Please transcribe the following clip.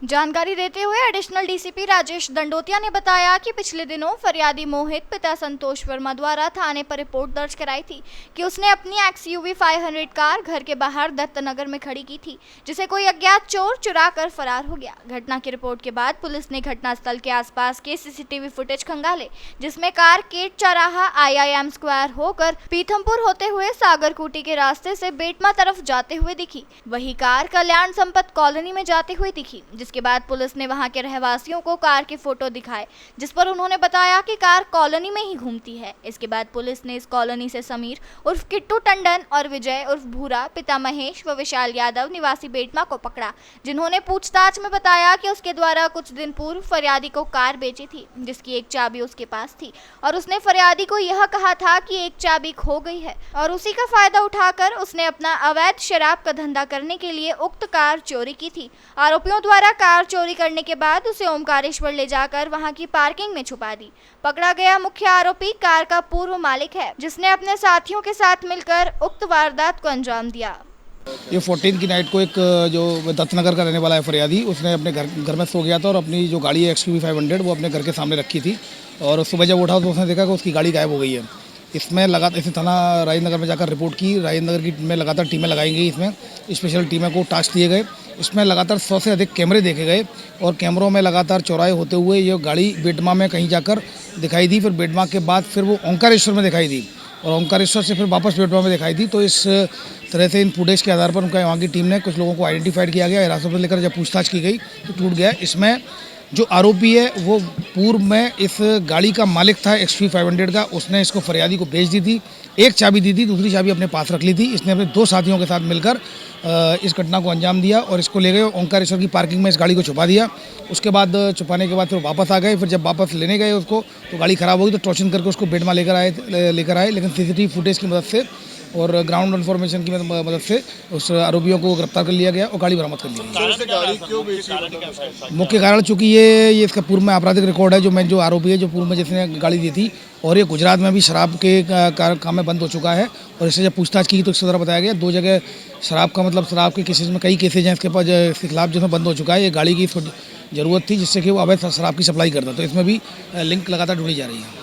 जानकारी देते हुए एडिशनल डीसीपी राजेश दंडोतिया ने बताया कि पिछले दिनों फरियादी मोहित पिता संतोष वर्मा द्वारा थाने पर रिपोर्ट दर्ज कराई थी कि उसने अपनी XUV 500 कार घर के बाहर दत्तनगर में खड़ी की थी, जिसे कोई अज्ञात चोर चुरा कर फरार हो गया। घटना की रिपोर्ट के बाद पुलिस ने घटनास्थल के आसपास के CCTV फुटेज खंगाले, जिसमें कार केट चौराहा IIM स्क्वायर होकर पीथमपुर होते हुए सागरकूटी के रास्ते से बेटमा तरफ जाते हुए दिखी। वही कार कल्याण संपत कॉलोनी में जाते हुए दिखी, के बाद पुलिस ने वहां के रहवासियों को कार के फोटो दिखाए, जिस पर उन्होंने बताया कि कार कॉलोनी में ही घूमती है। इसके बाद पुलिस ने इस कॉलोनी से समीर उर्फ किट्टू टंडन और विजय उर्फ भूरा पिता महेश व विशाल यादव निवासी बेटमा को पकड़ा, जिन्होंने पूछताछ में बताया कि उसके द्वारा कुछ दिन पूर्व फरियादी को कार बेची थी, जिसकी एक चाबी उसके पास थी और उसने फरियादी को यह कहा था कि एक चाबी खो गई है और उसी का फायदा उठाकर उसने अपना अवैध शराब का धंधा करने के लिए उक्त कार चोरी की थी। आरोपियों द्वारा कार चोरी करने के बाद उसे ओमकारेश्वर ले जाकर वहां की पार्किंग में छुपा दी। पकड़ा गया मुख्य आरोपी कार का पूर्व मालिक है, जिसने अपने साथियों के साथ मिलकर उक्त वारदात को अंजाम दिया। ये 14 की नाइट को एक जो दत्तनगर का रहने वाला है फरियादी, उसने अपने घर में सो गया था और अपनी जो गाड़ी है XUV 500 वो अपने घर के सामने रखी थी और सुबह जब उठा तो उसने देखा कि उसकी गाड़ी गायब हो गई है। इसमें लगातार इसे थाना राजेंद्र नगर में जाकर रिपोर्ट की। राजेंद्र नगर की में लगातार टीमें लगाई गई, इसमें स्पेशल टीमों को टास्क दिए गए। इसमें लगातार 100 से अधिक कैमरे देखे गए और कैमरों में लगातार चौराहे होते हुए ये गाड़ी बेटमा में कहीं जाकर दिखाई दी। फिर बेटमा के बाद फिर वो ओंकारेश्वर में दिखाई दी और ओंकारेश्वर से फिर वापस बेटमा में दिखाई दी। तो इस तरह से इन फुटेज के आधार पर उनका वहाँ की टीम ने कुछ लोगों को आइडेंटिफाइड किया गया। हिरासत में लेकर जब पूछताछ की गई तो टूट गया। इसमें जो आरोपी है वो पूर्व में इस गाड़ी का मालिक था XUV 500 का, उसने इसको फरियादी को बेच दी थी। एक चाबी दी थी, दूसरी चाबी अपने पास रख ली थी। इसने अपने 2 साथियों के साथ मिलकर इस घटना को अंजाम दिया और इसको ले गए ओंकारेश्वर की पार्किंग में इस गाड़ी को छुपा दिया। उसके बाद छुपाने के बाद फिर वापस आ गए। फिर जब वापस लेने गए उसको तो गाड़ी ख़राब हो गई, तो टॉर्चन करके उसको बेटमा लेकर आए। लेकिन CCTV फुटेज की मदद से और ग्राउंड इन्फॉर्मेशन की मदद से उस आरोपियों को गिरफ्तार कर लिया गया और गाड़ी बरामद कर ली गई। मुख्य कारण चूँकि ये इसका पूर्व में आपराधिक रिकॉर्ड है। जो आरोपी है, जो पूर्व में जिसने गाड़ी दी थी और ये गुजरात में भी शराब के काम में बंद हो चुका है और इससे जब पूछताछ की तो इसके द्वारा बताया गया 2 जगह शराब का मतलब शराब के केसेज में कई केसेज हैं इसके पास इसके खिलाफ जिसमें बंद हो चुका है। ये गाड़ी की ज़रूरत थी जिससे कि वो अवैध शराब की सप्लाई करता, तो इसमें भी लिंक लगातार ढूंढी जा रही है।